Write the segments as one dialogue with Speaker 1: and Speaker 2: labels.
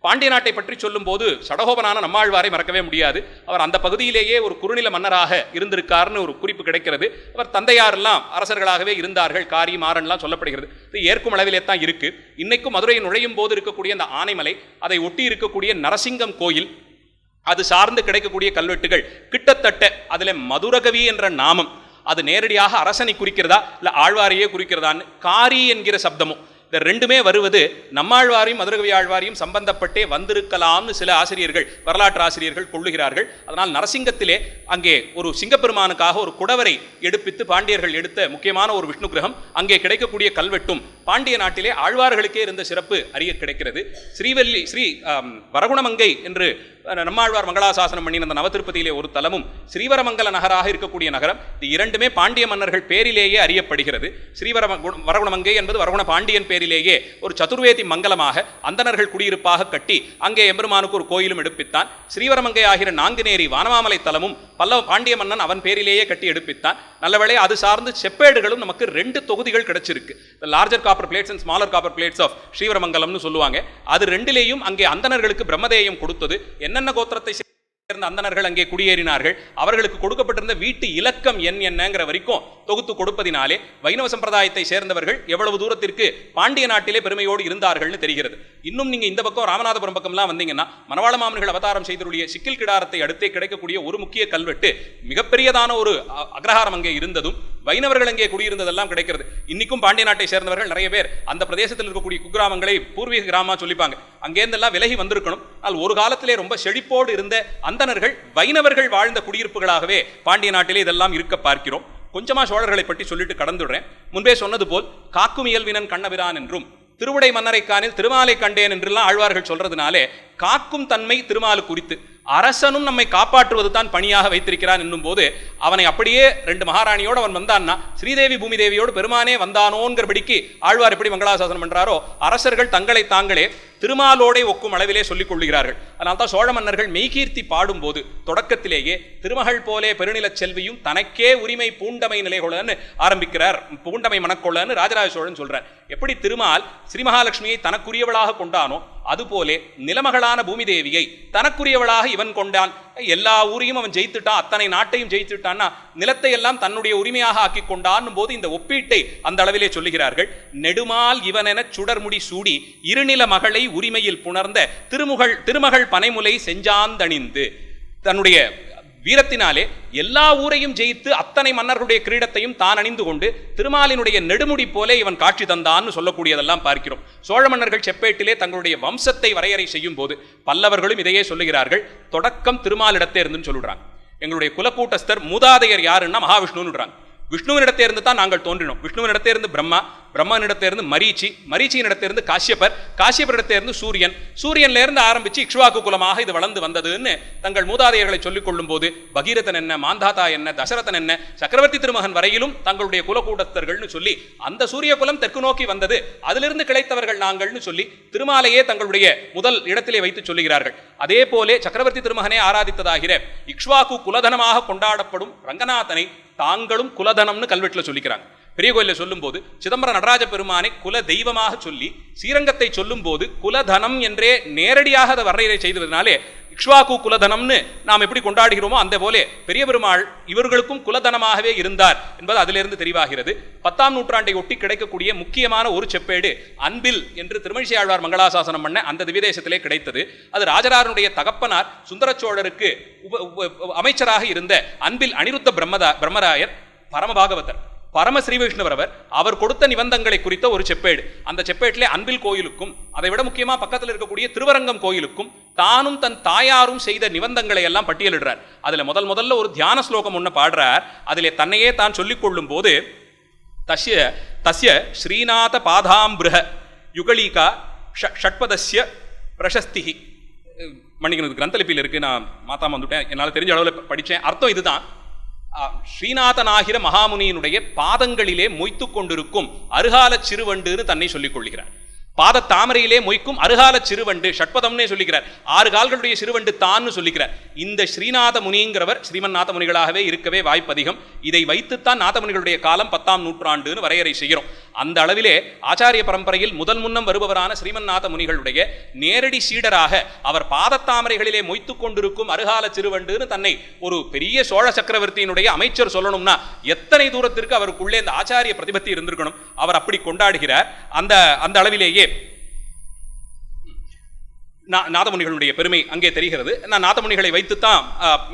Speaker 1: பாண்டிய நாட்டை பற்றி சொல்லும் போது சடகோபனான நம்மாழ்வாரை மறக்கவே முடியாது. அவர் அந்த பகுதியிலேயே ஒரு குறுநில மன்னராக இருந்திருக்காருன்னு ஒரு குறிப்பு கிடைக்கிறது. அவர் தந்தையாரெல்லாம் அரசர்களாகவே இருந்தார்கள், காரி மாறன்லாம் சொல்லப்படுகிறது. இது ஏற்கும் அளவிலே தான் இருக்கு. இன்னைக்கும் மதுரையை நுழையும் போது இருக்கக்கூடிய அந்த ஆனைமலை, அதை ஒட்டி இருக்கக்கூடிய நரசிங்கம் கோயில், அது சார்ந்து கிடைக்கக்கூடிய கல்வெட்டுகள் கிட்டத்தட்ட அதில் மதுரகவி என்ற நாமம் அது நேரடியாக அரசனை குறிக்கிறதா இல்லை ஆழ்வாரையே குறிக்கிறதான்னு காரி என்கிற சப்தமும் இந்த ரெண்டுமே வருவது நம்மாழ்வாரையும் மதுரகவி ஆழ்வாரையும் சம்பந்தப்பட்டே வந்திருக்கலாம்னு சில ஆசிரியர்கள், வரலாற்று ஆசிரியர்கள் கொள்ளுகிறார்கள். அதனால் நரசிங்கத்திலே அங்கே ஒரு சிங்கப்பெருமானுக்காக ஒரு குடவரை எடுப்பித்து பாண்டியர்கள் எடுத்த முக்கியமான ஒரு விஷ்ணு கிரகம், அங்கே கிடைக்கக்கூடிய கல்வெட்டும் பாண்டிய நாட்டிலே ஆழ்வார்களுக்கே இருந்த சிறப்பு அறிய கிடைக்கிறது. ஸ்ரீ வரகுணமங்கை என்று நம்மாழ்வார் மங்களாசாசனம் பண்ணின அந்த நவதிருப்பதியிலே ஒரு தலமும் ஸ்ரீவரமங்கல நகராக இருக்கக்கூடிய நகரம், இது இரண்டுமே பாண்டிய மன்னர்கள் பேரிலேயே அறியப்படுகிறது. வரகுணமங்கை என்பது வரகுண பாண்டியன் பேரிலேயே ஒரு சதுர்வேதி மங்கலமாக அந்தணர்கள் குடியிருப்பாக கட்டி அங்கே எம்பெருமானுக்கு ஒரு கோயிலும் எடுப்பித்தான். ஸ்ரீவரமங்கை ஆகிற நாங்குநேரி வானமாமலை தலமும் பல்லவ பாண்டிய மன்னன் அவன் பேரிலேயே கட்டி எடுப்பித்தான். நல்லவேளை அது சார்ந்து செப்பேடுகளும் நமக்கு 2 தொகுதிகள் கிடைச்சிருக்கு. Larger copper plates and smaller copper plates of ஸ்ரீவரமங்கலம்னு சொல்லுவாங்க. அது 2லேயும் அங்கே அந்தணர்களுக்கு பிரம்மதேயம் கொடுத்தது, என்னென்ன கோத்திரத்தை சேர்ந்த அந்தணர்கள் அங்கே குடியேறினார்கள், அவர்களுக்கு கொடுக்கப்பட்டிருந்த வீட்டு இலக்கம் என்னங்கிற வரைக்கும் தொகுத்து கொடுப்பதினாலே வைணவ சம்பிரதாயத்தை சேர்ந்தவர்கள் எவ்வளவு தூரத்திற்கு பாண்டிய நாட்டிலே பெருமையோடு இருந்தார்கள்னு தெரிகிறது. இன்னும் நீங்க இந்த பக்கம் ராமநாதபுரம் பக்கம்லாம் வந்தீங்கன்னா மணவாள மாமனிகள் அவதாரம் செய்தருடைய சிக்கில் கிடாரத்தை அடுத்தே கிடைக்கக்கூடிய ஒரு முக்கிய கல்வெட்டு, மிகப்பெரியதான ஒரு அக்ரஹாரம் அங்கே இருந்ததும் வைணவர்கள் அங்கே குடியிருந்ததெல்லாம் கிடைக்கிறது. இன்னைக்கும் பாண்டிய நாட்டை சேர்ந்தவர்கள் நிறைய பேர் அந்த பிரதேசத்தில் இருக்கக்கூடிய குக்கிராமங்களை பூர்வீக கிராமமா சொல்லிப்பாங்க. அங்கேருந்தெல்லாம் விலகி வந்திருக்கணும். ஆனால் ஒரு காலத்திலே ரொம்ப செழிப்போடு இருந்த அந்தணர்கள் வைணவர்கள் வாழ்ந்த குடியிருப்புகளாகவே பாண்டிய நாட்டிலே இதெல்லாம் இருக்க பார்க்கிறோம். கொஞ்சமா சோழர்களை பற்றி சொல்லிட்டு கடந்துடுறேன். முன்பே சொன்னது போல் காக்கும் இயல்வினன் கண்ணபிரான் என்றும் திருவுடை மன்னரை காணில் திருமாலை கண்டேன் என்றெல்லாம் ஆழ்வார்கள் சொல்றதுனாலே காக்கும் தன்மை திருமாலு குறித்து அரசனும் நம்மை காப்பாற்றுவது தான் பணியாக வைத்திருக்கிறான் என்னும் போது அவனை அப்படியே 2 மகாராணியோடு அவன் வந்தான்னா ஸ்ரீதேவி பூமி தேவியோடு பெருமானே வந்தானோங்கிறபடிக்கு ஆழ்வார் எப்படி மங்களாசாசனம் பண்றாரோ அரசர்கள் தங்களை தாங்களே திருமாலோடை ஒக்கும் அளவிலே சொல்லிக் கொள்கிறார்கள். அதனால்தான் சோழ மன்னர்கள் மெய்கீர்த்தி பாடும்போது தொடக்கத்திலேயே திருமகள் போலே பெருநிலச் செல்வியும் தனக்கே உரிமை பூண்டமை நிலைகொள்ளன்னு ஆரம்பிக்கிறார். பூண்டமை மனக்கொள்ளன்னு ராஜராஜ சோழன் சொல்றார். எப்படி திருமால் ஸ்ரீ மகாலட்சுமியை தனக்குரியவளாக கொண்டானோ அதுபோலே நிலமகளான பூமி தேவியை தனக்குரியவளாக இவன் கொண்டான். எல்லா ஊரையும் அவன் ஜெயித்துட்டான், அத்தனை நாட்டையும் ஜெயித்துட்டான்னா நிலத்தை எல்லாம் தன்னுடைய உரிமையாக ஆக்கி கொண்டான் போது இந்த ஒப்பீட்டை அந்த அளவிலே சொல்லுகிறார்கள். நெடுமால் இவனென சுடர்முடி சூடி இருநில மகளை உரிமையில் புணர்ந்த திருமகள் பனைமுலை செஞ்சாந்தணிந்து தன்னுடைய வீரத்தினாலே எல்லா ஊரையும் ஜெயித்து அத்தனை மன்னர்களுடைய கிரீடத்தையும் தான் அணிந்து கொண்டு திருமாலினுடைய நெடுமுடி போலே இவன் காட்சி தந்தான்னு சொல்லக்கூடியதெல்லாம் பார்க்கிறோம். சோழ மன்னர்கள் செப்பேட்டிலே தங்களுடைய வம்சத்தை வரையறை செய்யும் போது பல்லவர்களும் இதையே சொல்லுகிறார்கள். தொடக்கம் திருமாலிடத்தே இருந்துன்னு சொல்லுறாங்க. எங்களுடைய குலக்கூட்டஸ்தர் மூதாதையர் யாருன்னா மகாவிஷ்ணுன்னு. விஷ்ணுவினிடத்தே இருந்து தான் நாங்கள் தோன்றினோம். விஷ்ணுவினிடத்தே இருந்து பிரம்மா, பிரம்மனிடத்தே இருந்து மரீச்சி, மரீச்சியினிடத்தே இருந்து காசியப்பர், காசியப்பரிடத்தே இருந்து சூரியன், சூரியன்ல இருந்து ஆரம்பிச்சு இக்ஷ்வாக்கு குலமாக இது வளர்ந்து வந்ததுன்னு தங்கள் மூதாதையர்களை சொல்லிக் கொள்ளும் போது பகீரதன் என்ன, மாந்தாதா என்ன, தசரதன் என்ன, சக்கரவர்த்தி திருமகன் வரையிலும் தங்களுடைய குலக்கூட்டஸ்தர்கள்னு சொல்லி அந்த சூரிய குலம் தெற்கு நோக்கி வந்தது, அதிலிருந்து கிடைத்தவர்கள் நாங்கள்னு சொல்லி திருமாலையே தங்களுடைய முதல் இடத்திலே வைத்து சொல்லுகிறார்கள். அதே போலே சக்கரவர்த்தி திருமகனே ஆராதித்ததாகிற இக்ஷ்வாக்கு குலதனமாக கொண்டாடப்படும் ரங்கநாதனை தாங்களும் குலதனம்னு கல்வெட்டுல சொல்லிக்கிறாங்க. பெரிய கோயில சொல்லும் போது சிதம்பரம் நடராஜ பெருமானை குல தெய்வமாக சொல்லி ஸ்ரீரங்கத்தை சொல்லும் போது குலதனம் என்றே நேரடியாக அதை வரையறை செய்ததுனாலே இக்ஷ்வாக்கு குலதனம்னு நாம் எப்படி கொண்டாடுகிறோமோ அந்த போலே பெரிய பெருமாள் இவர்களுக்கும் குலதனமாகவே இருந்தார் என்பது அதிலிருந்து தெரிவாகிறது. 10ஆம் நூற்றாண்டை ஒட்டி கிடைக்கக்கூடிய முக்கியமான ஒரு செப்பேடு அன்பில் என்று திருமழிசை ஆழ்வார் மங்களாசாசனம் பண்ண அந்த திவ்யதேசத்திலே கிடைத்தது. அது ராஜராஜனுடைய தகப்பனார் சுந்தரச்சோழருக்கு அமைச்சராக இருந்த அன்பில் அனிருத்த பிரம்மராயர் பரமபாகவதர் பரம ஸ்ரீ வைஷ்ணவர் அவர் கொடுத்த நிபந்தங்களை குறித்த ஒரு செப்பேடு. அந்த செப்பேட்டிலே அன்பில் கோயிலுக்கும் அதை விட முக்கியமா பக்கத்தில் இருக்கக்கூடிய திருவரங்கம் கோயிலுக்கும் தானும் தன் தாயாரும் செய்த நிபந்தங்களை எல்லாம் பட்டியலிடுறார். அதுல முதல்ல ஒரு தியான ஸ்லோகம் ஒன்று பாடுறார். அதிலே தன்னையே தான் சொல்லிக் கொள்ளும் போது தஸ்ய ஸ்ரீநாத பாதாம்பிருஹ யுகலிகா ஷட்பதஸ்ய பிரசஸ்திஹி, மன்னிக்கணும் கிரந்தலிப்பியில் இருக்கு, நான் மாத்தாம வந்துட்டேன், என்னால் தெரிஞ்ச அளவில் படித்தேன். அர்த்தம் இதுதான். ஸ்ரீநாதனாகிற மகாமுனியினுடைய பாதங்களிலே மொய்த்து கொண்டிருக்கும் அருகால சிறுவண்டுன்னு தன்னை சொல்லிக் கொள்கிறார். பாத தாமரையிலே மொய்க்கும் அருகால சிறுவண்டு, ஷட்பதம்னே சொல்லிக்கிறார், 6 கால்களுடைய சிறுவண்டு தான் சொல்லிக்கிறார். இந்த ஸ்ரீநாத முனிங்கிறவர் ஸ்ரீமன் நாத முனிகளாகவே இருக்கவே வாய்ப்பு அதிகம். இதை வைத்துத்தான் நாதமுனிகளுடைய காலம் 10ஆம் நூற்றாண்டுன்னு வரையறை செய்கிறோம். அந்த அளவிலே ஆச்சாரிய பரம்பரையில் முதல் முன்னம் வருபவரான ஸ்ரீமன் நாத முனிகளுடைய நேரடி சீடராக அவர் பாதத்தாமரைகளிலே மொய்த்து கொண்டிருக்கும் அருகால சிறுவண்டுன்னு தன்னை ஒரு பெரிய சோழ சக்கரவர்த்தியினுடைய அமைச்சர் சொல்லணும்னா எத்தனை தூரத்திற்கு அவருக்குள்ளே இந்த ஆச்சாரிய பிரதிபத்தி இருந்திருக்கணும். அவர் அப்படி கொண்டாடுகிறார். அந்த அளவிலேயே நாதமுனிகளுடைய பெருமை அங்கே தெரிகிறது. நாதமுனிகளை வைத்துத்தான்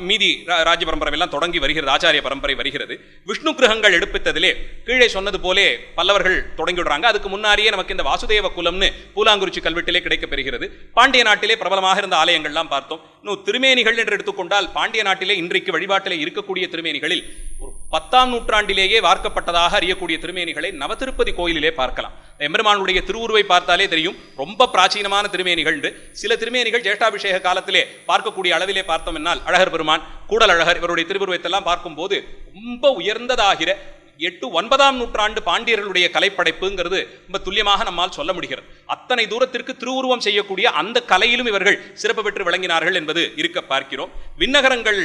Speaker 1: மீதி ராஜ்ய பரம்பரை எல்லாம் தொடங்கி வருகிறது, ஆச்சாரிய பரம்பரை வருகிறது. விஷ்ணு கிரகங்கள் எடுப்பித்ததிலே கீழே சொன்னது போலே பல்லவர்கள் தொடங்கிவிடுறாங்க. அதுக்கு முன்னாடியே நமக்கு இந்த வாசுதேவ குலம்னு பூலாங்குறிச்சி கல்வெட்டிலே கிடைக்க பெறுகிறது. பாண்டிய நாட்டிலே பிரபலமாக இருந்த ஆலயங்கள்லாம் பார்த்தோம். இன்னும் திருமேனிகள் என்று எடுத்துக்கொண்டால் பாண்டிய நாட்டிலே இன்றைக்கு வழிபாட்டிலே இருக்கக்கூடிய திருமேனிகளில் ஒரு 10ஆம் நூற்றாண்டிலேயே வார்க்கப்பட்டதாக அறியக்கூடிய திருமேனிகளை நவதிருப்பதி கோயிலிலே பார்க்கலாம். எம்பெருமானுடைய திருவுருவை பார்த்தாலே தெரியும், ரொம்ப பிராச்சீனமான திருமேனிகள். சில திருமேனிகள் ஜேஷ்டாபிஷேக காலத்திலே பார்க்கக்கூடிய அளவிலே பார்த்தோம் என்னால் அழகர் பெருமான், கூடல் அழகர் இவருடைய திருவுருவத்தெல்லாம் பார்க்கும்போது ரொம்ப உயர்ந்ததாகிற 8, 9ஆம் நூற்றாண்டு பாண்டியர்களுடைய கலைப்படைப்புங்கிறது ரொம்ப துல்லியமாக நம்மால் சொல்ல முடிகிறது. அத்தனை தூரத்திற்கு திருவுருவம் செய்யக்கூடிய அந்த கலையிலும் இவர்கள் சிறப்பு பெற்று விளங்கினார்கள் என்பது இருக்க பார்க்கிறோம். விண்ணகரங்கள்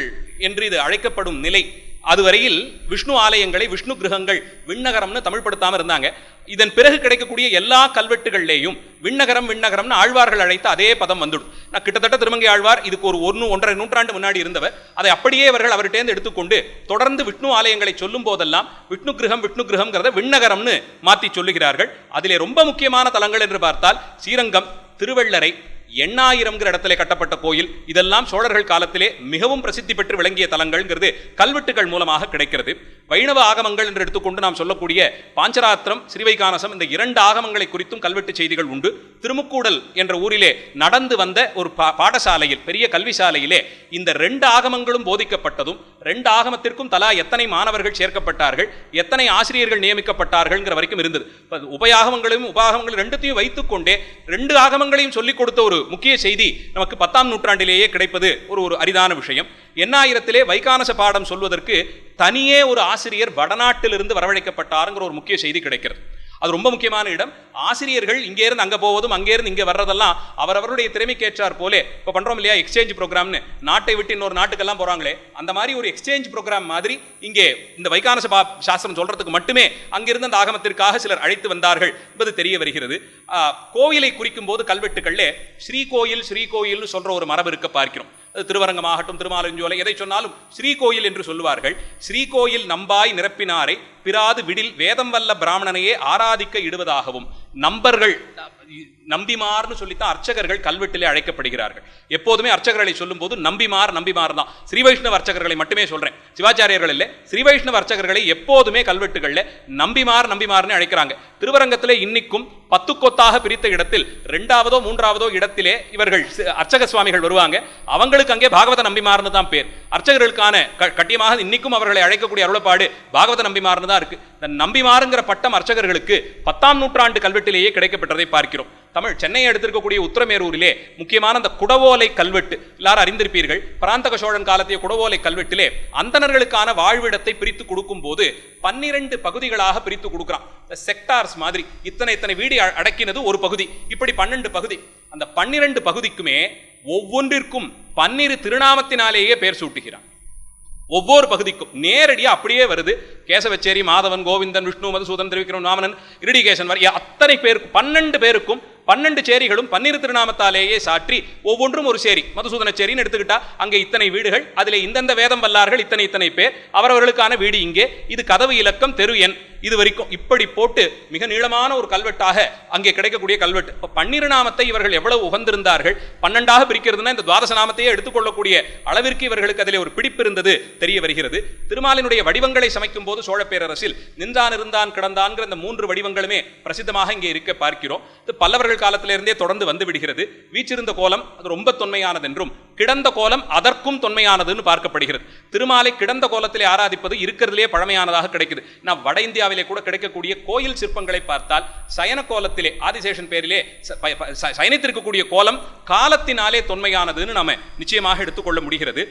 Speaker 1: என்று இது அழைக்கப்படும் நிலை அதுவரையில் விஷ்ணு ஆலயங்களை விஷ்ணு கிரகங்கள் விண்ணகரம்னு தமிழ்படுத்தாமல் இருந்தாங்க. இதன் பிறகு கிடைக்கக்கூடிய எல்லா கல்வெட்டுகள்லேயும் விண்ணகரம் விண்ணகரம்னு ஆழ்வார்கள் அழைத்த அதே பதம் வந்துடும். நான் கிட்டத்தட்ட திருமங்கை ஆழ்வார் இதுக்கு ஒரு 1.5 நூற்றாண்டு முன்னாடி இருந்தவர். அதை அப்படியே அவர்கள் அவர்கிட்டேருந்து எடுத்துக்கொண்டு தொடர்ந்து விஷ்ணு ஆலயங்களை சொல்லும் போதெல்லாம் விஷ்ணு கிரகம்ங்கிறத விண்ணகரம்னு மாற்றி சொல்லுகிறார்கள். அதிலே ரொம்ப முக்கியமான தலங்கள் என்று பார்த்தால் ஸ்ரீரங்கம், திருவள்ளரை, எண்ணாயிரம்ங்கிற இடத்துல கட்டப்பட்ட கோயில், இதெல்லாம் சோழர்கள் காலத்திலே மிகவும் பிரசித்தி பெற்று விளங்கிய தலங்கள்ங்கிறது கல்வெட்டுகள் மூலமாக கிடைக்கிறது. வைணவ ஆகமங்கள் என்று எடுத்துக்கொண்டு நாம் சொல்லக்கூடிய பாஞ்சராத்திரம், ஸ்ரீவைகானசம் இந்த 2 ஆகமங்களை குறித்தும் கல்வெட்டு செய்திகள் உண்டு. திருமுக்கூடல் என்ற ஊரிலே நடந்து வந்த ஒரு பாடசாலையில், பெரிய கல்வி சாலையிலே இந்த 2 ஆகமங்களும் போதிக்கப்பட்டதும் 2 ஆகமத்திற்கும் தலா எத்தனை மாணவர்கள் சேர்க்கப்பட்டார்கள், எத்தனை ஆசிரியர்கள் நியமிக்கப்பட்டார்கள்ங்கிற வரைக்கும் இருந்தது. உபயாகமங்களையும் உபாகமங்களும் 2த்தையும் வைத்துக் கொண்டே 2 ஆகமங்களையும் சொல்லிக் கொடுத்த ஒரு முக்கிய செய்தி நமக்கு 10ஆம் நூற்றாண்டிலேயே கிடைப்பது ஒரு அரிதான விஷயம். எண்ணாயிரத்திலே வைகானச பாடம் சொல்வதற்கு தனியே ஒரு ஆசிரியர் வடநாட்டிலிருந்து வரவழைக்கப்பட்டாருங்கிற ஒரு முக்கிய செய்தி கிடைக்கிறது. அது ரொம்ப முக்கியமான இடம். ஆசிரியர்கள் இங்கே இருந்து அங்கே போவதும் அங்கே இருந்து இங்கே வர்றதெல்லாம் அவரவருடைய திறமைக்கேற்றார் போலே. இப்போ பண்றோம் இல்லையா எக்ஸ்சேஞ்ச் ப்ரோக்ராம்னு, நாட்டை விட்டு இன்னொரு நாட்டுக்கெல்லாம் போறாங்களே, அந்த மாதிரி ஒரு எக்ஸ்சேஞ்ச் ப்ரோக்ராம் மாதிரி இங்கே இந்த வைகானச சாஸ்திரம் சொல்றதுக்கு மட்டுமே அங்கிருந்து அந்த ஆகமத்திற்காக சிலர் அழைத்து வந்தார்கள் என்பது தெரிய வருகிறது. கோயிலை குறிக்கும் போது கல்வெட்டுக்களே ஸ்ரீகோயில் சொல்ற ஒரு மரபு இருக்க பார்க்கிறோம். திருவரங்கமாகட்டும், திருமாலிருஞ்சோலை, எதை சொன்னாலும் ஸ்ரீகோயில் என்று சொல்லுவார்கள். ஸ்ரீகோயில் நம்பாய் நிரப்பினாரை பிராது விடில் வேதம் வல்ல பிராமணனையே ஆராதிக்க இடுவதாகவும் நம்பர்கள் நம்பிமார்னு சொல்லித்தான் அர்ச்சகர்கள் கல்வெட்டிலே அழைக்கப்படுகிறார்கள். எப்போதுமே அர்ச்சகர்களை சொல்லும் போது நம்பிமார் தான். ஸ்ரீ வைஷ்ணவ அர்ச்சகர்களை மட்டுமே சொல்றேன், சிவாச்சாரியர்கள் இல்லை. ஸ்ரீ வைஷ்ணவ அர்ச்சகர்களை எப்போதுமே கல்வெட்டுகள்ல நம்பிமார்னு அழைக்கிறாங்க. திருவரங்கத்திலே இன்னைக்கும் 10 கொத்தாக பிரித்த இடத்தில் 2ஆவதோ 3ஆவதோ இடத்திலே இவர்கள் அர்ச்சக சுவாமிகள் வருவாங்க. அவங்களுக்கு அங்கே பாகவத நம்பிமார்னு தான் பேர். அர்ச்சகர்களுக்கான கட்டியமாக இன்னைக்கும் அவர்களை அழைக்கக்கூடிய அருளப்பாடு பாகவத நம்பிமார்னு தான் இருக்கு. இந்த நம்பிமாருங்கிற பட்டம் அர்ச்சகர்களுக்கு 10ஆம் நூற்றாண்டு கல்வெட்டிலேயே கிடைக்கப்பட்டதை பார்க்கிறோம். சென்னையை எடுத்திருக்கக்கூடிய உத்திரமேரூரிலே முக்கியமான அந்த குடவோலை கல்வெட்டு எல்லாரும் அறிந்திருப்பீர்கள். பராந்தக சோழன் காலத்திய குடவோலை கல்வெட்டிலே அந்தணர்களுக்கான வாழ்விடத்தை பிரித்து கொடுக்கும் போது 12 பகுதிகளாக பிரித்து கொடுக்கிறான். செக்டார்ஸ் மாதிரி இத்தனை வீடு அடக்கினது ஒரு பகுதி, இப்படி 12 பகுதி. அந்த 12 பகுதிக்குமே ஒவ்வொன்றிற்கும் 12 திருநாமத்தினாலேயே பெயர் சூட்டுகிறான். ஒவ்வொரு பகுதிக்கும் நேரடியாக அப்படியே வருது. கேசவச்சேரி, மாதவன், கோவிந்தன், விஷ்ணு, மதுசூதன், திரிவிக்ரமன், வாமனன், இரிடிகேசன் வரை அத்தனை பேருக்கும் 12 பேருக்கும் 12 சேரிகளும் 12 திருநாமத்தாலேயே சாற்றி ஒவ்வொன்றும் ஒரு சேரி. மதுசூதன சேரின்னு எடுத்துக்கிட்டா அங்கே இத்தனை வீடுகள், அதிலே இந்தந்த வேதம் வல்லார்கள் இத்தனை பேர், அவரவர்களுக்கான வீடு இங்கே, இது கதவு இலக்கம், தெரு எண், இது வரைக்கும் இப்படி போட்டு மிக நீளமான ஒரு கல்வெட்டாக அங்கே கிடைக்கக்கூடிய கல்வெட்டு. இப்போ 12 நாமத்தை இவர்கள் எவ்வளவு உகந்திருந்தார்கள். 12ஆக பிரிக்கிறதுனா இந்த துவாதச நாமத்தையே எடுத்துக்கொள்ளக்கூடிய அளவிற்கு இவர்களுக்கு அதிலே ஒரு பிடிப்பு இருந்தது தெரிய வருகிறது. திருமாலினுடைய வடிவங்களை சமைக்கும் போது சோழ பேரரசில் நின்றான், இருந்தான், கிடந்தான்கிற இந்த 3 வடிவங்களுமே பிரசித்தமாக இங்கே இருக்க பார்க்கிறோம். இது பல்லவர்கள் காலத்திலிருந்தே தொடர்ந்து வந்து விடுகிறது. வீச்சிருந்த கோலம் அது ரொம்ப தொன்மையானது என்றும், கிடந்த கோலம் அதற்கும் தொன்மையானதுன்னு பார்க்கப்படுகிறது. திருமாலை கிடந்த கோலத்திலே ஆராதிப்பது இருக்கிறதுலே பழமையானதாக கிடைக்குது. நான் வட இந்தியாவிலே கூட கிடைக்கக்கூடிய கோயில் சிற்பங்களை பார்த்தால் சயன கோலத்திலே ஆதிசேஷன் பேரிலே சயனித்திருக்கக்கூடிய கோலம் காலத்தினாலே தொன்மையானதுன்னு நாம நிச்சயமாக எடுத்துக்கொள்ள முடிகிறது.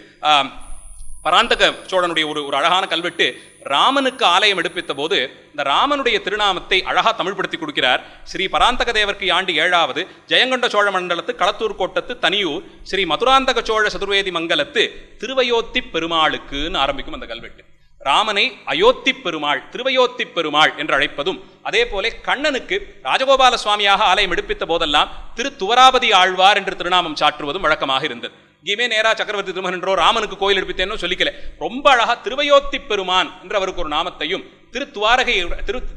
Speaker 1: பராந்தக சோழனுடைய ஒரு அழகான கல்வெட்டு ராமனுக்கு ஆலயம் எடுப்பித்த போது இந்த ராமனுடைய திருநாமத்தை அழகா தமிழ்படுத்தி கொடுக்கிறார். ஸ்ரீ பராந்தக தேவர்க்கு ஆண்டு 7வது ஜெயங்கொண்ட சோழ மண்டலத்து களத்தூர் கோட்டத்து தனியூர் ஸ்ரீ மதுராந்தக சோழ சதுர்வேதி மங்கலத்து திருவயோத்தி பெருமாளுக்குன்னு ஆரம்பிக்கும் அந்த கல்வெட்டு. ராமனை அயோத்தி பெருமாள், திருவயோத்தி பெருமாள் என்று அழைப்பதும், அதே போல கண்ணனுக்கு ராஜகோபால சுவாமியாக ஆலயம் எடுப்பித்த போதெல்லாம் திரு துவராபதி ஆழ்வார் என்று திருநாமம் சாற்றுவதும் வழக்கமாக இருந்தது. இங்கேயுமே நேரா சக்கரவர்த்தி திருமகன் ராமனுக்கு கோயில் எடுப்பித்தேன்னு சொல்லிக்கல, ரொம்ப அழகா திருவயோத்தி பெருமான் என்று அவருக்கு ஒரு நாமத்தையும்,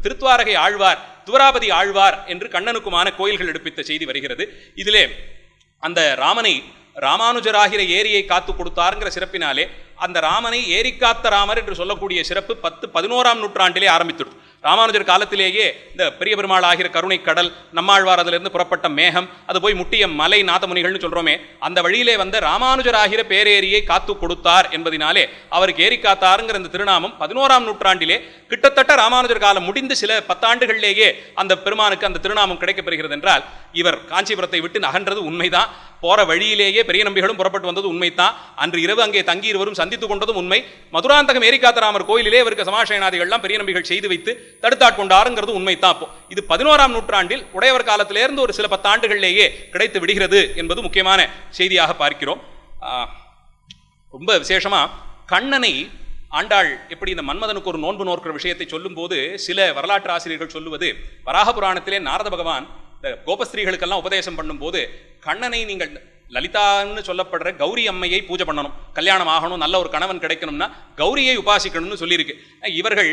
Speaker 1: திருத்துவாரகை ஆழ்வார், துவராபதி ஆழ்வார் என்று கண்ணனுக்குமான கோயில்கள் எடுப்பித்த செய்தி வருகிறது. இதிலே அந்த ராமனை ராமானுஜராகிற ஏரியை காத்து கொடுத்தாருங்கிற சிறப்பினாலே அந்த ராமனை ஏரி காத்த ராமர் என்று சொல்லக்கூடிய சிறப்பு 11ஆம் நூற்றாண்டிலே ஆரம்பித்துடுது. ராமானுஜர் காலத்திலேயே இந்த பெரிய பெருமாள் ஆகிற கருணை கடல், நம்மாழ்வார் அதிலிருந்து புறப்பட்ட மேகம், அது போய் முட்டிய மலை, நாதமுனிகள்னு சொல்றோமே, அந்த வழியிலே வந்த ராமானுஜர் ஆகிற பேரேரியை காத்து கொடுத்தார் என்பதனாலே அவருக்கு ஏரி காத்தாருங்கிற இந்த திருநாமம் 11ஆம் நூற்றாண்டிலே கிட்டத்தட்ட ராமானுஜர் காலம் முடிந்து சில 10 ஆண்டுகளிலேயே அந்த பெருமானுக்கு அந்த திருநாமம் கிடைக்கப்பெறுகிறது என்றால், இவர் காஞ்சிபுரத்தை விட்டு நகன்றது உண்மைதான். போற வழியிலேயே பெரிய நம்பிகளும் புறப்பட்டு வந்தது உண்மைதான். அன்று இரவு அங்கே தங்கி இருவரும் சந்தித்துக் கொண்டதும் உண்மை. மதுராந்தகம் ஏரிகாத்தராமர் கோயிலிலே இவருக்கு சமாசயனாதிகள்லாம் பெரிய நம்பிகள் செய்து வைத்து தடுத்தாட்கொண்டாருங்கிறது உண்மைதான். அப்போ இது 11ஆம் நூற்றாண்டில் உடையவர் காலத்திலிருந்து ஒரு சில 10 ஆண்டுகளிலேயே கிடைத்து விடுகிறது என்பது முக்கியமான செய்தியாக பார்க்கிறோம். ரொம்ப விசேஷமா கண்ணனை ஆண்டாள் எப்படி இந்த மன்மதனுக்கு ஒரு நோன்பு நோக்கிற விஷயத்தை சொல்லும் போது சில வரலாற்று ஆசிரியர்கள் சொல்லுவது, வராக புராணத்திலே நாரத பகவான் இந்த கோபஸ்திரீகளுக்கெல்லாம் உபதேசம் பண்ணும் போது, கண்ணனை நீங்கள் லலிதான்னு சொல்லப்படுற கௌரி அம்மையை பூஜை பண்ணணும், கல்யாணம் ஆகணும், நல்ல ஒரு கணவன் கிடைக்கணும்னா கௌரியை உபாசிக்கணும்னு சொல்லியிருக்கு. இவர்கள்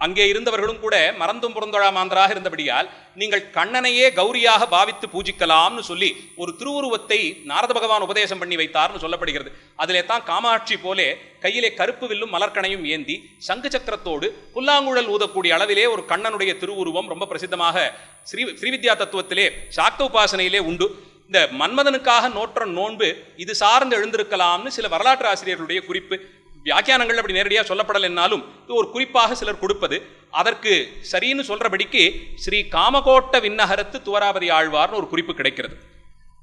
Speaker 1: அங்கே இருந்தவர்களும் கூட மறந்தும் புறந்தொழாமாந்தராக இருந்தபடியால் நீங்கள் கண்ணனையே கௌரியாக பாவித்து பூஜிக்கலாம்னு சொல்லி ஒரு திருவுருவத்தை நாரத பகவான் உபதேசம் பண்ணி வைத்தார்னு சொல்லப்படுகிறது. அதிலே தான் காமாட்சி போலே கையிலே கருப்பு வில்லும் மலர்கணையும் ஏந்தி சங்கு சக்கரத்தோடு புல்லாங்குழல் ஊதக்கூடிய அளவிலே ஒரு கண்ணனுடைய திருவுருவம் ரொம்ப பிரசித்தமாக ஸ்ரீவித்யா தத்துவத்திலே சாக்த உபாசனையிலே உண்டு. இந்த மன்மதனுக்காக நோற்ற நோன்பு இது சார்ந்து எழுந்திருக்கலாம்னு சில வரலாற்று ஆசிரியர்களுடைய குறிப்பு. வியாக்கியானங்கள் அப்படி நேரடியாக சொல்லப்படலைன்னாலும் இது ஒரு குறிப்பாக சிலர் கொடுப்பது. அதற்கு சரின்னு சொல்றபடிக்கு ஸ்ரீ காமகோட்ட விண்ணகரத்து துவராபதி ஆழ்வார்னு ஒரு குறிப்பு கிடைக்கிறது.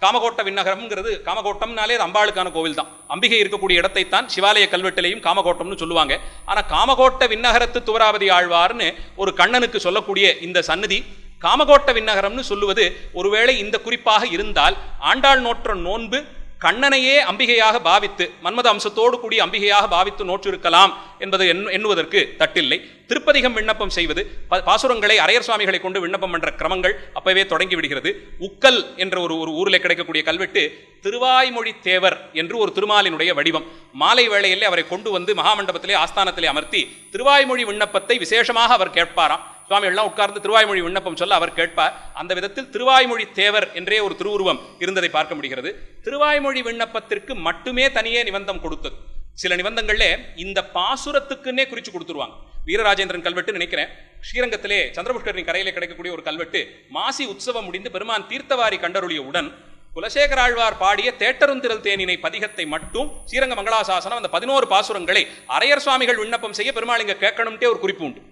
Speaker 1: காமகோட்ட விண்ணகரம்ங்கிறது, காமகோட்டம்னாலே அது அம்பாளுக்கான கோவில் தான். அம்பிகை இருக்கக்கூடிய இடத்தை தான் சிவாலய கல்வெட்டிலையும் காமகோட்டம்னு சொல்லுவாங்க. ஆனால் காமகோட்ட விண்ணகரத்து துவராபதி ஆழ்வார்னு ஒரு கண்ணனுக்கு சொல்லக்கூடிய இந்த சன்னதி காமகோட்ட விண்ணகரம்னு சொல்லுவது ஒருவேளை இந்த குறிப்பாக இருந்தால், ஆண்டாள் நோற்ற நோன்பு கண்ணனையே அம்பிகையாக பாவித்து, மன்மத அம்சத்தோடு கூடிய அம்பிகையாக பாவித்து நோற்றிருக்கலாம் என்பது எண்ணுவதற்கு தட்டில்லை. திருப்பதிகம் விண்ணப்பம் செய்வது, பாசுரங்களை அரையர் சுவாமிகளை கொண்டு விண்ணப்பம் பண்ற கிரமங்கள் அப்பவே தொடங்கி விடுகிறது. உக்கல் என்ற ஒரு ஊரில் கிடைக்கக்கூடிய கல்வெட்டு திருவாய்மொழி தேவர் என்று ஒரு திருமாலினுடைய வடிவம். மாலை வேளையிலே அவரை கொண்டு வந்து மகாமண்டபத்திலே ஆஸ்தானத்திலே அமர்த்தி திருவாய்மொழி விண்ணப்பத்தை விசேஷமாக அவர் கேட்பாராம். சுவாமிகள்லாம் உட்கார்ந்து திருவாய்மொழி விண்ணப்பம் சொல்ல அவர் கேட்பார். அந்த விதத்தில் திருவாய்மொழி தேவர் என்றே ஒரு திருவுருவம் இருந்ததை பார்க்க முடிகிறது. திருவாய்மொழி விண்ணப்பத்திற்கு மட்டுமே தனியே நிபந்தம் கொடுத்தது. சில நிபந்தங்கள்ல இந்த பாசுரத்துக்குன்னே குறிச்சு கொடுத்துருவாங்க. வீரராஜேந்திரன் கல்வெட்டு நினைக்கிறேன், ஸ்ரீரங்கத்திலே சந்திரபுஷ்கரின் கரையிலே கிடைக்கக்கூடிய ஒரு கல்வெட்டு. மாசி உற்சவம் முடிந்து பெருமான் தீர்த்தவாரி கண்டருளியவுடன் குலசேகராழ்வார் பாடிய தேட்டருந்திரல் தேனினை பதிகத்தை மட்டும் ஸ்ரீரங்க மங்களாசாசனம் அந்த 11 பாசுரங்களை அரையர் சுவாமிகள் விண்ணப்பம் செய்ய பெருமாள் இங்க கேட்கணும்ட்டே ஒரு குறிப்பு உண்டு.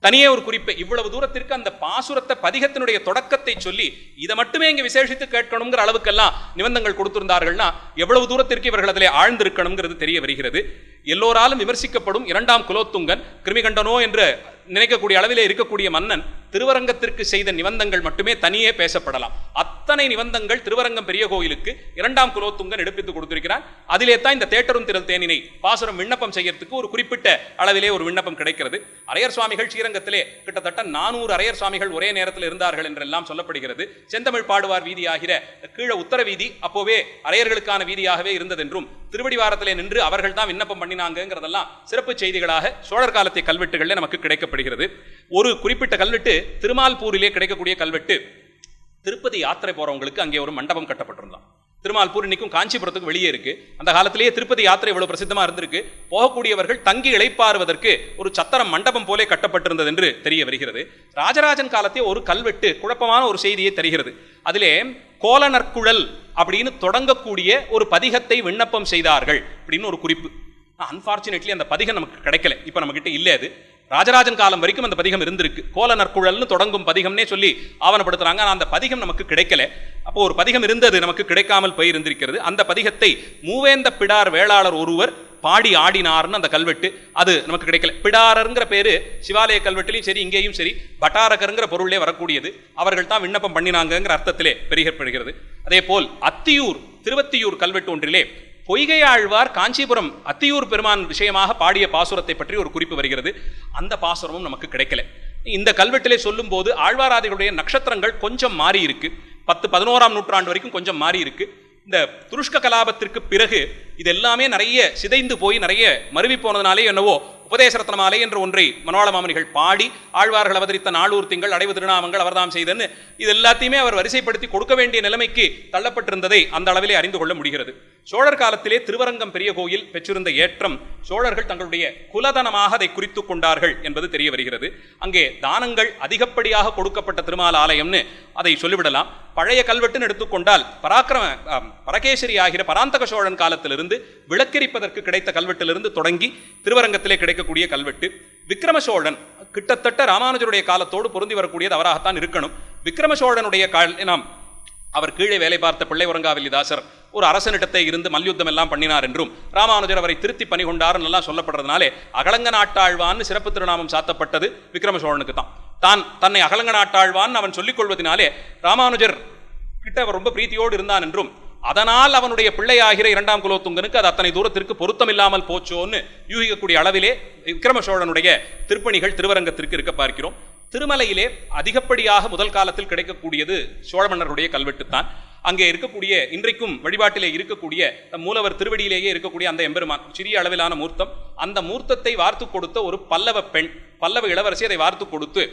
Speaker 1: தனியே ஒரு குறிப்பை இவ்வளவு தூரத்திற்கு அந்த பாசுரத்தை பதிகத்தினுடைய தொடக்கத்தை சொல்லி இதை மட்டுமே இங்கே விசேஷித்து கேட்கணுங்கிற அளவுக்கெல்லாம் நிபந்தங்கள் கொடுத்திருந்தார்கள்னா எவ்வளவு தூரத்திற்கு இவர்கள் அதிலே ஆழ்ந்திருக்கணுங்கிறது தெரிய வருகிறது. எல்லோராலும் விமர்சிக்கப்படும் 2ஆம் குலோத்துங்கன், கிருமிகண்டனோ என்று நினைக்கக்கூடிய அளவிலே இருக்கக்கூடிய மன்னன் திருவரங்கத்திற்கு செய்த நிபந்தங்கள் மட்டுமே தனியே பேசப்படலாம். அத்தனை நிபந்தங்கள் திருவரங்கம் பெரிய கோயிலுக்கு 2ஆம் குலோத்துங்கன் எடுப்பித்து கொடுத்திருக்கிறான். அதிலே தான் இந்த தேட்டரும் திரள் தேனினை பாசுரம் விண்ணப்பம் செய்யறதுக்கு ஒரு குறிப்பிட்ட அளவிலே ஒரு விண்ணப்பம் கிடைக்கிறது. அரையர் சுவாமிகள் ஸ்ரீரங்கத்திலே கிட்டத்தட்ட 400 அரையர் சுவாமிகள் ஒரே நேரத்தில் இருந்தார்கள் என்றெல்லாம் சொல்லப்படுகிறது. செந்தமிழ் பாடுவார் வீதியாகிற கீழே உத்தர வீதி அப்போவே அரையர்களுக்கான வீதியாகவே இருந்ததென்றும், திருவடிவாரத்திலே நின்று அவர்கள் தான் விண்ணப்பம் பண்ணினாங்கிறதெல்லாம் சிறப்பு செய்திகளாக சோழர் காலத்திய கல்வெட்டுகளில் நமக்கு கிடைக்கப்படுகிறது. ஒரு குறிப்பிட்ட கல்வெட்டு திருமால்பூரிலே கிடைக்கக்கூடிய கல்வெட்டு. திருப்பதி யாத்திரை போறவங்களுக்கு அங்கே ஒரு மண்டபம் கட்டப்பட்டிருந்தான். திருமால்பூர் இன்னைக்கும் காஞ்சிபுரத்துக்கு வெளியே இருக்கு. அந்த காலத்திலேயே திருப்பதி யாத்திரை இவ்வளவு பிரசித்தமா இருந்திருக்கு. போகக்கூடியவர்கள் தங்கி இளைப்பாறுவதற்கு ஒரு சத்திரம் மண்டபம் போலே கட்டப்பட்டிருந்தது என்று தெரிய வருகிறது. ராஜராஜன் காலத்தே ஒரு கல்வெட்டு குழப்பமான ஒரு செய்தியை தருகிறது. அதிலே கோலநற்குழல் அப்படின்னு தொடங்கக்கூடிய ஒரு பதிகத்தை விண்ணப்பம் செய்தார்கள் அப்படின்னு ஒரு குறிப்பு. அன்பார்ச்சுனேட்லி அந்த பதிகம் நமக்கு கிடைக்கல. இப்ப நம்ம கிட்ட இல்ல. அது ராஜராஜன் காலம் வரைக்கும் அந்த பதிகம் இருந்திருக்கு. கோலநற்குழல்னு தொடங்கும் பதிகம்னே சொல்லி ஆவணப்படுத்துறாங்க. அந்த பதிகம் நமக்கு கிடைக்கல. அப்போ ஒரு பதிகம் இருந்தது, நமக்கு கிடைக்காமல் போய் இருந்திருக்கிறது. அந்த பதிகத்தை மூவேந்த பிடார் வேளாளர் ஒருவர் பாடி ஆடினார்னு அந்த கல்வெட்டு, அது நமக்கு கிடைக்கல. பிடாரருங்கிற பேரு சிவாலய கல்வெட்டிலையும் சரி இங்கேயும் சரி பட்டாரகருங்கிற பொருளே வரக்கூடியது. அவர்கள் தான் விண்ணப்பம் பண்ணினாங்கிற அர்த்தத்திலே பெருகப்படுகிறது. அதே போல் அத்தியூர் திருவத்தியூர் கல்வெட்டு ஒன்றிலே பொய்கை ஆழ்வார் காஞ்சிபுரம் அத்தியூர் பெருமான் விஷயமாக பாடிய பாசுரத்தை பற்றி ஒரு குறிப்பு வருகிறது. அந்த பாசுரமும் நமக்கு கிடைக்கல. இந்த கல்வெட்டிலே சொல்லும் போது ஆழ்வாராதிகளுடைய நட்சத்திரங்கள் கொஞ்சம் மாறி இருக்கு. 10-11ஆம் நூற்றாண்டு வரைக்கும் கொஞ்சம் மாறி இருக்கு. இந்த துருஷ்க கலாபத்திற்கு பிறகு இது எல்லாமே நிறைய சிதைந்து போய் நிறைய மருவி போனதுனாலே என்னவோ உபதேசரத்னமாலை என்ற ஒன்றை மனோள மாமனிகள் பாடி ஆழ்வார்கள் அவதரித்த நாளூர் திங்கள் அடைவு திருநாமங்கள் அவர்தாம் செய்தன்னு இது எல்லாத்தையுமே அவர் வரிசைப்படுத்தி கொடுக்க வேண்டிய நிலைமைக்கு தள்ளப்பட்டிருந்ததை அந்த அளவிலே அறிந்து கொள்ள முடிகிறது. சோழர் காலத்திலே திருவரங்கம் பெரிய கோயில் பெற்றிருந்த ஏற்றம் சோழர்கள் தங்களுடைய குலதனமாக அதை குறித்து கொண்டார்கள் என்பது தெரிய வருகிறது. அங்கே தானங்கள் அதிகப்படியாக கொடுக்கப்பட்ட திருமால் ஆலயம்னு அதை சொல்லிவிடலாம். பழைய கல்வெட்டுன்னு எடுத்துக்கொண்டால் பரகேசரி ஆகிற பராந்தக சோழன் காலத்திலிருந்து விளக்கெரிப்பதற்கு கிடைத்த கல்வெட்டிலிருந்து தொடங்கி திருவரங்கத்திலே கிடைக்கக்கூடிய கல்வெட்டு விக்ரம சோழன் கிட்டத்தட்ட ராமானுஜருடைய காலத்தோடு பொருந்தி வரக்கூடியது அவராகத்தான் இருக்கணும். விக்ரம சோழனுடைய நாம் அவர் கீழே வேலை பார்த்த பிள்ளை உறங்காவில்லிதாசர் ஒரு அரசனிடத்தை இருந்து மல்யுத்தம் எல்லாம் பண்ணினார் என்றும் ராமானுஜர் அவரை திருத்தி பணி கொண்டார் எல்லாம் சொல்லப்படுறதுனாலே அகலங்க நாட்டாழ்வான்னு சிறப்பு திருநாமம் சாத்தப்பட்டது விக்ரம சோழனுக்கு தான் தன்னை அகலங்க நாட்டாழ்வான் அவன் சொல்லிக் கொள்வதனாலே ராமானுஜர் கிட்ட அவர் ரொம்ப பிரீத்தியோடு இருந்தான் என்றும் அதனால் அவனுடைய பிள்ளையாகிற 2ஆம் குலோத்துங்கனுக்கு அது அத்தனை தூரத்திற்கு பொருத்தம் இல்லாமல் போச்சோன்னு யூகிக்கக்கூடிய அளவிலே விக்ரம சோழனுடைய திருப்பணிகள் திருவரங்கத்திற்கு இருக்க பார்க்கிறோம். திருமலையிலே அதிகப்படியாக முதல் காலத்தில் கிடைக்கக்கூடியது சோழ மன்னருடைய கல்வெட்டுத்தான். அங்கே இருக்கக்கூடிய இன்றைக்கும் வழிபாட்டிலே இருக்கக்கூடிய மூலவர் திருவடியிலேயே இருக்கக்கூடிய அந்த எம்பெருமான் சிறிய அளவிலான மூர்த்தம், அந்த மூர்த்தத்தை வார்த்து கொடுத்த ஒரு பல்லவ பெண், பல்லவ இளவரசி அதை வார்த்து கொடுத்து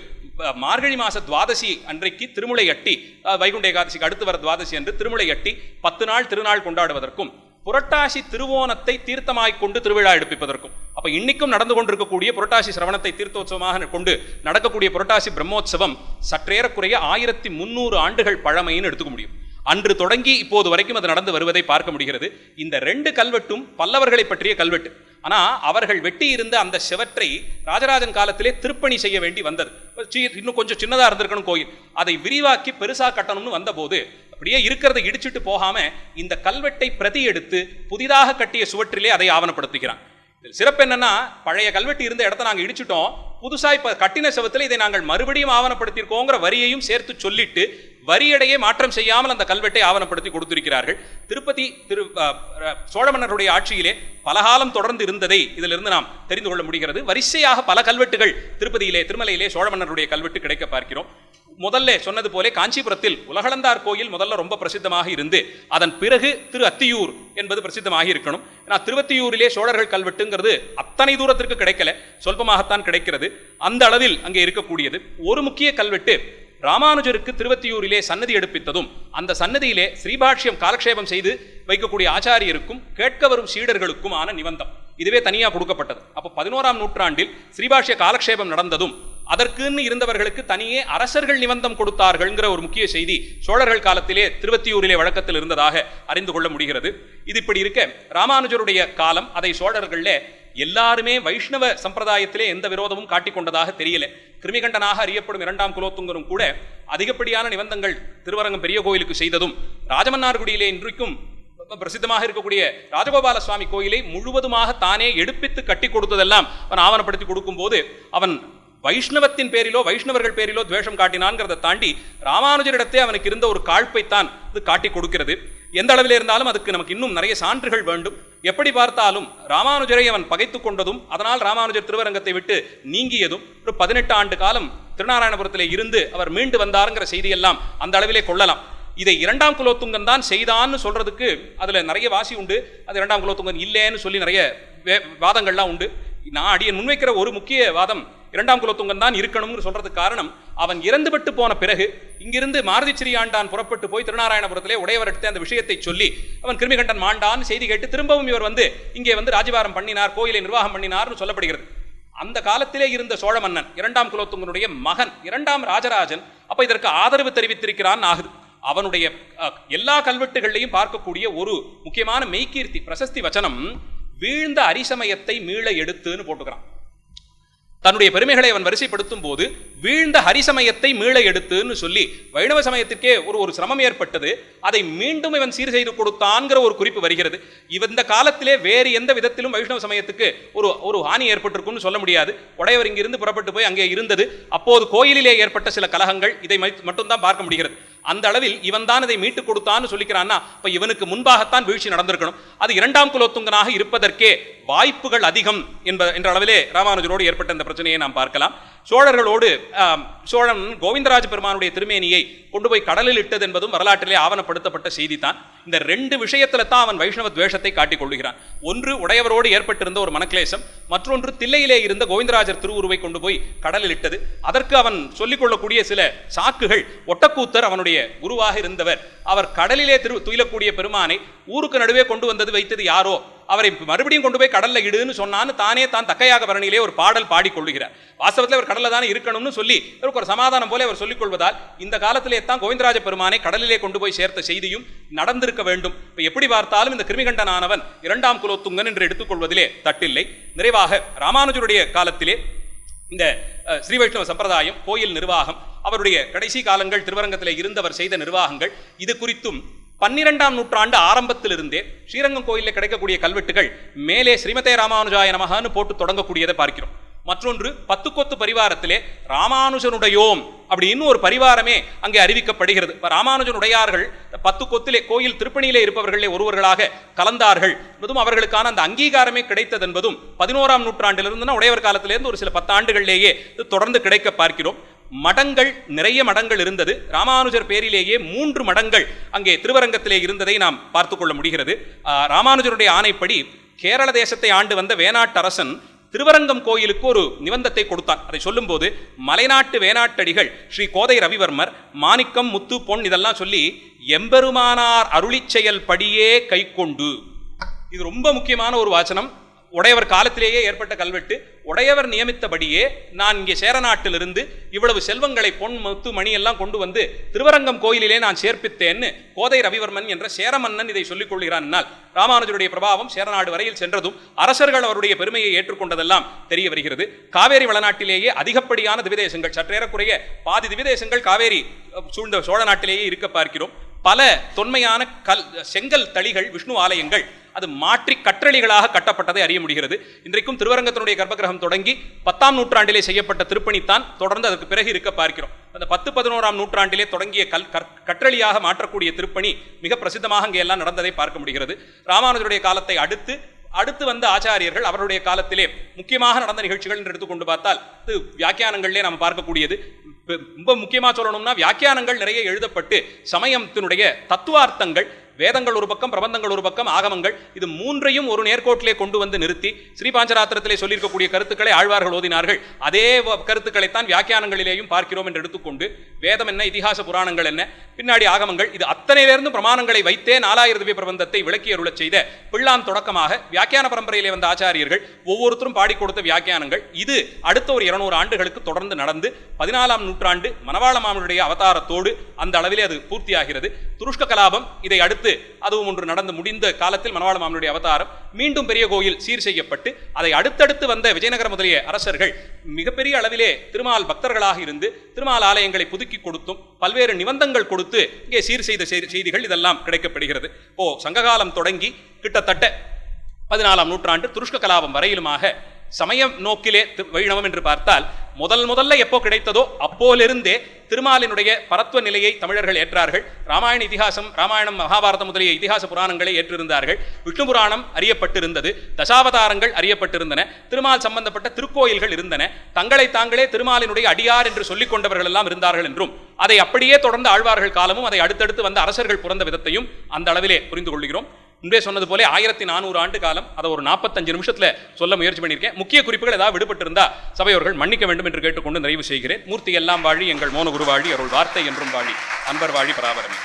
Speaker 1: மார்கழி மாச துவாதசி அன்றைக்கு திருமுலை அட்டி, வைகுண்ட ஏகாதசிக்கு அடுத்து வர துவாதசி அன்று திருமுலை அட்டி 10 நாள் திருநாள் கொண்டாடுவதற்கும் புரட்டாசி திருவோணத்தை தீர்த்தமாய்க் கொண்டு திருவிழா எடுப்பிப்பதற்கும், அப்ப இன்னைக்கும் நடந்து கொண்டிருக்கக்கூடிய புரட்டாசி சிரவணத்தை தீர்த்தோத்சவமாக கொண்டு நடக்கக்கூடிய புரட்டாசி பிரம்மோத்சவம் சற்றேறக்குறைய 1300 ஆண்டுகள் பழமைன்னு எடுத்துக்க முடியும். அன்று தொடங்கி இப்போது வரைக்கும் அது நடந்து வருவதை பார்க்க முடிகிறது. இந்த 2 கல்வெட்டும் பல்லவர்களை பற்றிய கல்வெட்டு. ஆனா அவர்கள் வெட்டி இருந்த அந்த செவற்றை ராஜராஜன் காலத்திலே திருப்பணி செய்ய வேண்டி வந்தது. இன்னும் கொஞ்சம் சின்னதா இருந்திருக்கணும் கோயில், அதை விரிவாக்கி பெருசா கட்டணும்னு வந்த போது அப்படியே இருக்கிறத இடிச்சுட்டு போகாம இந்த கல்வெட்டை பிரதி எடுத்து புதிதாக கட்டிய சுவற்றிலே அதை ஆவணப்படுத்துகிறான். சிறப்பு என்னன்னா, பழைய கல்வெட்டு இருந்த இடத்தை நாங்கள் இடிச்சுட்டோம், புதுசாக இப்போ கட்டின செவத்தில் இதை நாங்கள் மறுபடியும் ஆவணப்படுத்தியிருக்கோங்கிற வரியையும் சேர்த்து சொல்லிட்டு வரியடையே மாற்றம் செய்யாமல் அந்த கல்வெட்டை ஆவணப்படுத்தி கொடுத்திருக்கிறார்கள். திருப்பதி சோழ மன்னருடைய ஆட்சியிலே பலகாலம் தொடர்ந்து இருந்ததை இதிலிருந்து நாம் தெரிந்து கொள்ள முடிகிறது. வரிசையாக பல கல்வெட்டுகள் திருப்பதியிலே திருமலையிலே சோழ மன்னருடைய கல்வெட்டு கிடைக்க பார்க்கிறோம். முதல்ல சொன்னது போல காஞ்சிபுரத்தில் உலகளந்தார் கோயில் முதல்ல ரொம்ப பிரசித்தமாக இருந்து அதன் பிறகு திரு அத்தியூர் என்பது பிரசித்தமாக இருக்கணும். ஏன்னா திருவத்தியூரிலே சோழர்கள் கல்வெட்டுங்கிறது அத்தனை தூரத்திற்கு கிடைக்கல, சொல்பமாகத்தான் கிடைக்கிறது. அந்த அளவில் அங்கே இருக்கக்கூடியது ஒரு முக்கிய கல்வெட்டு ராமானுஜருக்கு திருவத்தியூரிலே சன்னதி எடுப்பித்ததும் அந்த சன்னதியிலே ஸ்ரீபாஷ்யம் காலக்ஷேபம் செய்து வைக்கக்கூடிய ஆச்சாரியருக்கும் கேட்க வரும் சீடர்களுக்கும் ஆன நிபந்தம் இதுவே தனியாக கொடுக்கப்பட்டது. அப்போ 11ஆம் நூற்றாண்டில் ஸ்ரீபாஷ்ய காலக்ஷேபம் நடந்ததும் அதற்குன்னு இருந்தவர்களுக்கு தனியே அரசர்கள் நிபந்தம் கொடுத்தார்கள்ங்கிற ஒரு முக்கிய செய்தி சோழர்கள் காலத்திலே திருவத்தியூரிலே வழக்கத்தில் இருந்ததாக அறிந்து கொள்ள முடிகிறது. இது இப்படி இருக்க ராமானுஜருடைய காலம் அதை சோழர்களே எல்லாருமே வைஷ்ணவ சம்பிரதாயத்திலே எந்த விரோதமும் காட்டிக்கொண்டதாக தெரியல. கிருமிகண்டனாக அறியப்படும் 2ஆம் குலோத்துங்கரும் கூட அதிகப்படியான நிபந்தங்கள் திருவரங்கம் பெரிய கோயிலுக்கு செய்ததும் ராஜமன்னார்குடியிலே இன்றைக்கும் பிரசித்தமாக இருக்கக்கூடிய ராஜகோபால சுவாமி கோயிலை முழுவதுமாக தானே எடுப்பித்து கட்டி கொடுத்ததெல்லாம் அவன் ஆவணப்படுத்தி கொடுக்கும் போது அவன் வைஷ்ணவத்தின் பேரிலோ வைஷ்ணவர்கள் பேரிலோ துவேஷம் காட்டினான்ங்கிறதை தாண்டி ராமானுஜரிடத்தே அவனுக்கு இருந்த ஒரு காழ்ப்பைத்தான் இது காட்டி கொடுக்கிறது. எந்த அளவில் இருந்தாலும் அதுக்கு நமக்கு இன்னும் நிறைய சான்றுகள் வேண்டும். எப்படி பார்த்தாலும் ராமானுஜரை அவன் பகைத்து கொண்டதும் அதனால் ராமானுஜர் திருவரங்கத்தை விட்டு நீங்கியதும் ஒரு 18 ஆண்டு காலம் திருநாராயணபுரத்திலே இருந்து அவர் மீண்டு வந்தாருங்கிற செய்தியெல்லாம் அந்த அளவிலே கொள்ளலாம். இதை 2ஆம் குலோத்துங்கன் தான் செய்தான்னு சொல்றதுக்கு அதுல நிறைய வாசி உண்டு. அது 2ஆம் குலோத்துங்கன் இல்லைன்னு சொல்லி நிறைய வாதங்கள்லாம் உண்டு. நான் அடியன் முன்வைக்கிற ஒரு முக்கிய வாதம் 2ஆம் குலோத்துங்கன் தான் இருக்கணும்னு சொல்றதுக்கு காரணம், அவன் இறந்துவிட்டு போன பிறகு இங்கிருந்து மாருதிச்சிறி ஆண்டான் புறப்பட்டு போய் திருநாராயணபுரத்திலே உடையவர்கிட்ட அந்த விஷயத்தை சொல்லி அவன் கிருமிகண்டன் மாண்டான் செய்தி கேட்டு திரும்பவும் இவர் இங்கே ராஜ்யபாரம் பண்ணினார், கோயிலை நிர்வாகம் பண்ணினார்னு சொல்லப்படுகிறது. அந்த காலத்திலே இருந்த சோழ மன்னன் 2ஆம் குலோத்துங்கனுடைய மகன் 2ஆம் ராஜராஜன் அப்ப இதற்கு ஆதரவு தெரிவித்திருக்கிறான் ஆகுது. அவனுடைய எல்லா கல்வெட்டுகளையும் பார்க்கக்கூடிய ஒரு முக்கியமான மெய்கீர்த்தி பிரசஸ்தி வச்சனம் வீழ்ந்த அரிசமயத்தை மீள எடுத்துன்னு போட்டுக்கிறான். தன்னுடைய பெருமைகளை அவன் வரிசைப்படுத்தும் போது வீழ்ந்த ஹரிசமயத்தை மீள எடுத்துன்னு சொல்லி வைணவ சமயத்திற்கே ஒரு சிரமம் ஏற்பட்டது, அதை மீண்டும் இவன் சீர் செய்து கொடுத்தான்கிற ஒரு குறிப்பு வருகிறது. இந்த காலத்திலே வேறு எந்த விதத்திலும் வைஷ்ணவ சமயத்துக்கு ஒரு ஹானி ஏற்பட்டிருக்கும்னு சொல்ல முடியாது. உடையவர் இங்கிருந்து புறப்பட்டு போய் அங்கே இருந்தது, அப்போது கோயிலிலே ஏற்பட்ட சில கலகங்கள், இதை மட்டும்தான் பார்க்க முடிகிறது. அந்த அளவில் இவன் தான் இதை மீட்டு கொடுத்தான்னு சொல்லிக்கிறான்னா இப்ப இவனுக்கு முன்பாகத்தான் வீழ்ச்சி நடந்திருக்கணும். அது இரண்டாம் குலோத்துங்கனாக இருப்பதற்கே வாய்ப்புகள் அதிகம் என்ற அளவிலே ராமானுஜரோடு ஏற்பட்ட இந்த பிரச்சனையை நாம் பார்க்கலாம். சோழர்களோடு சோழன் கோவிந்தராஜ பெருமானுடைய திருமேனியை கொண்டு போய் கடலில் இட்டது என்பதும் வரலாற்றிலே ஆவணப்படுத்தப்பட்ட செய்தி தான். இந்த ரெண்டு விஷயத்துல தான் அவன் வைஷ்ணவ துவேஷத்தை காட்டிக் கொள்கிறான். ஒன்று உடையவரோடு ஏற்பட்டிருந்த ஒரு மனக்லேசம், மற்றொன்று தில்லையிலே இருந்த கோவிந்தராஜர் திருவுருவை கொண்டு போய் கடலில் இட்டது. அதற்கு அவன் சொல்லிக் கொள்ளக்கூடிய சில சாக்குகள், ஒட்டக்கூத்தர் அவனுடைய குருவாக இருந்தவர், அவர் கடலிலே துயிலக்கூடிய பெருமானை ஊருக்கு நடுவே கொண்டு வந்தது வைத்தது யாரோ, அவரை மறுபடியும் கொண்டு போய் கடல்ல இடுன்னு சொன்னான்னு தானே தான் தக்கையாக பரணியிலே ஒரு பாடல் பாடிக்கொள்ளுகிறார். வாஸ்தவத்தில் அவர் கடல்ல தானே இருக்கணும்னு சொல்லி ஒரு சமாதானம் போல அவர் சொல்லிக் கொள்வதால் இந்த காலத்திலே தான் கோவிந்தராஜ பெருமானை கடலிலே கொண்டு போய் சேர்த்த செய்தியும் நடந்திருக்க வேண்டும். இப்ப எப்படி பார்த்தாலும் இந்த கிருமிகண்டனானவன் இரண்டாம் குலோத்துங்கன் என்று எடுத்துக்கொள்வதிலே தட்டில்லை. நிறைவாக ராமானுஜருடைய காலத்திலே இந்த ஸ்ரீ வைஷ்ணவ சம்பிரதாயம், கோயில் நிர்வாகம், அவருடைய கடைசி காலங்கள் திருவரங்கத்திலே இருந்தவர் செய்த நிர்வாகங்கள், இது குறித்தும் 12ஆம் நூற்றாண்டு ஆரம்பத்திலிருந்தே ஸ்ரீரங்கம் கோயிலில் கிடைக்கக்கூடிய கல்வெட்டுகள் மேலே ஸ்ரீமதே ராமானுஜாய நமகான்னு போட்டு தொடங்கக்கூடியதை பார்க்கிறோம். மற்றொன்று 10 கொத்து பரிவாரத்திலே ராமானுஜனுடையோம் அப்படின்னு ஒரு பரிவாரமே அங்கே அறிவிக்கப்படுகிறது. ராமானுஜனுடையார்கள் 10 கொத்திலே கோயில் திருப்பணியிலே இருப்பவர்களே ஒருவர்களாக கலந்தார்கள் என்பதும் அவர்களுக்கான அந்த அங்கீகாரமே கிடைத்தது என்பதும் 11ஆம் நூற்றாண்டிலிருந்து உடையவர் காலத்திலிருந்து ஒரு சில 10 ஆண்டுகளிலேயே தொடர்ந்து கிடைக்க பார்க்கிறோம். மடங்கள், நிறைய மடங்கள் இருந்தது. ராமானுஜர் பேரிலேயே 3 மடங்கள் அங்கே திருவரங்கத்திலே இருந்ததை நாம் பார்த்து கொள்ள முடிகிறது. ராமானுஜருடைய ஆணைப்படி கேரள தேசத்தை ஆண்டு வந்த வேணாட்டரசன் திருவரங்கம் கோயிலுக்கு ஒரு நிபந்தத்தை கொடுத்தான். அதை சொல்லும் போது மலைநாட்டு வேணாட்டடிகள் ஸ்ரீ கோதை ரவிவர்மர் மாணிக்கம், முத்து, பொன் இதெல்லாம் சொல்லி எம்பெருமானார் அருளிச் செயல் படியே கை கொண்டு, இது ரொம்ப முக்கியமான ஒரு வாசனம். உடையவர் காலத்திலேயே ஏற்பட்ட கல்வெட்டு. உடையவர் நியமித்தபடியே நான் இங்கே சேரநாட்டிலிருந்து இவ்வளவு செல்வங்களை, பொன், முத்து, மணி எல்லாம் கொண்டு வந்து திருவரங்கம் கோயிலிலே நான் சேர்ப்பித்தேன்னு கோதை ரவிவர்மன் என்ற சேரமன்னன் இதை சொல்லிக் கொள்கிறான். ராமானுஜருடைய பிரபாவம் சேரநாடு வரையில் சென்றதும் அரசர்கள் அவருடைய பெருமையை ஏற்றுக்கொண்டதெல்லாம் தெரிய வருகிறது. காவேரி வளநாட்டிலேயே அதிகப்படியான திவிதேசங்கள், சற்றேறக்குறைய பாதி திவிதேசங்கள் காவேரி சூழ்ந்த சோழ நாட்டிலேயே இருக்க பார்க்கிறோம். பல தொன்மையான செங்கல் தளிகள், விஷ்ணு ஆலயங்கள் அது மாற்றி கற்றளிகளாக கட்டப்பட்டதை அறிய முடிகிறது. இன்றைக்கும் திருவரங்கத்தினுடைய கர்ப்பகிரகம் தொடங்கி 10ஆம் நூற்றாண்டிலே செய்யப்பட்ட திருப்பணித்தான் தொடர்ந்து அதற்கு பிறகு இருக்க பார்க்கிறோம். அந்த 10-11ஆம் நூற்றாண்டிலே தொடங்கிய கற்றளியாக மாற்றக்கூடிய திருப்பணி மிக பிரசித்தமாக அங்கே எல்லாம் நடந்ததை பார்க்க முடிகிறது. ராமானுஜருடைய காலத்தை அடுத்து வந்த ஆச்சாரியர்கள் அவருடைய காலத்திலே முக்கியமாக நடந்த நிகழ்ச்சிகள் என்று எடுத்துக்கொண்டு பார்த்தால் இது வியாக்கியானங்களிலே நாம் பார்க்கக்கூடியது. ரொம்ப முக்கியமாக சொல்லணும்னா வியாக்கியானங்கள் நிறைய எழுதப்பட்டு சமயத்தினுடைய தத்துவார்த்தங்கள், வேதங்கள் ஒரு பக்கம், பிரபந்தங்கள் ஒரு பக்கம், ஆகமங்கள், இது மூன்றையும் ஒரு நேர்கோட்டிலே கொண்டு வந்து நிறுத்தி ஸ்ரீபாஞ்சராத்திரத்திலே சொல்லியிருக்கக்கூடிய கருத்துக்களை ஆழ்வார்கள் ஓதினார்கள். அதே கருத்துக்களைத்தான் வியாக்கியானங்களிலேயும் பார்க்கிறோம் என்று எடுத்துக்கொண்டு வேதம் என்ன, இதிகாச புராணங்கள் என்ன, பின்னாடி ஆகமங்கள், இது அத்தனையிலிருந்து பிரமாணங்களை வைத்தே 4000 திவ்ய பிரபந்தத்தை விளக்கி அருளச் செய்த பிள்ளான் தொடக்கமாக வியாக்கியான பரம்பரையிலே வந்த ஆச்சாரியர்கள் ஒவ்வொருத்தரும் பாடி கொடுத்த வியாக்கியானங்கள். இது அடுத்த ஒரு 200 ஆண்டுகளுக்கு தொடர்ந்து நடந்து 14ஆம் நூற்றாண்டு மணவாள மாமனுடைய அவதாரத்தோடு அந்த அளவிலே அது பூர்த்தியாகிறது. துருஷ்க கலாபம் இதை அடுத்து அதுவும் ஒன்று நடந்து முடிந்த காலத்தில் மணவாள மாமனுடைய அவதாரம், மீண்டும் பெரிய கோயில் சீர் செய்யப்பட்டு அதை அடுத்தடுத்து வந்த விஜயநகர முதலிய அரசர்கள் மிகப்பெரிய அளவிலே திருமால் பக்தர்களாக இருந்து திருமால் ஆலயங்களை புதுக்கி கொடுத்தும் பல்வேறு நிபந்தங்கள் கொடுத்து இங்கே சீர் செய்த செய்திகள் இதெல்லாம் கிடைக்கப்படுகிறது. சங்ககாலம் தொடங்கி கிட்டத்தட்ட 14ஆம் நூற்றாண்டு துருஷ்க கலாபம் வரையிலுமாக சமய நோக்கிலே வைணவம் என்று பார்த்தால் முதல்ல எப்போ கிடைத்ததோ அப்போலிருந்தே திருமாலினுடைய பரத்வ நிலையை தமிழர்கள் ஏற்றார்கள். ராமாயண இதிகாசம், ராமாயணம், மகாபாரதம் முதலிய இதிகாச புராணங்களை ஏற்றிருந்தார்கள். விஷ்ணு புராணம் அறியப்பட்டிருந்தது, தசாவதாரங்கள் அறியப்பட்டிருந்தன, திருமால் சம்பந்தப்பட்ட திருக்கோயில்கள் இருந்தன, தங்களை தாங்களே திருமாலினுடைய அடியார் என்று சொல்லிக் கொண்டவர்கள் எல்லாம் இருந்தார்கள் என்றும் அதை அப்படியே தொடர்ந்து ஆழ்வார்கள் காலமும் அதை அடுத்தடுத்து வந்த அரசர்கள் பிறந்த விதத்தையும் அந்த அளவிலே புரிந்து கொள்கிறோம். முன்பே சொன்னது போல 1400 ஆண்டு காலம், அதை ஒரு 45 நிமிஷத்துல சொல்ல முயற்சி பண்ணியிருக்கேன். முக்கிய குறிப்புகள் ஏதாவது விடுபட்டிருந்தா சபையோர்கள் மன்னிக்க வேண்டும் என்று கேட்டுக்கொண்டு நிறைவு செய்கிறேன். மூர்த்தி எல்லாம் வாழி, எங்கள் மோன குரு வாழி, அருள் வார்த்தை என்றும் வாழி, அன்பர் வாழி, பராபரமே.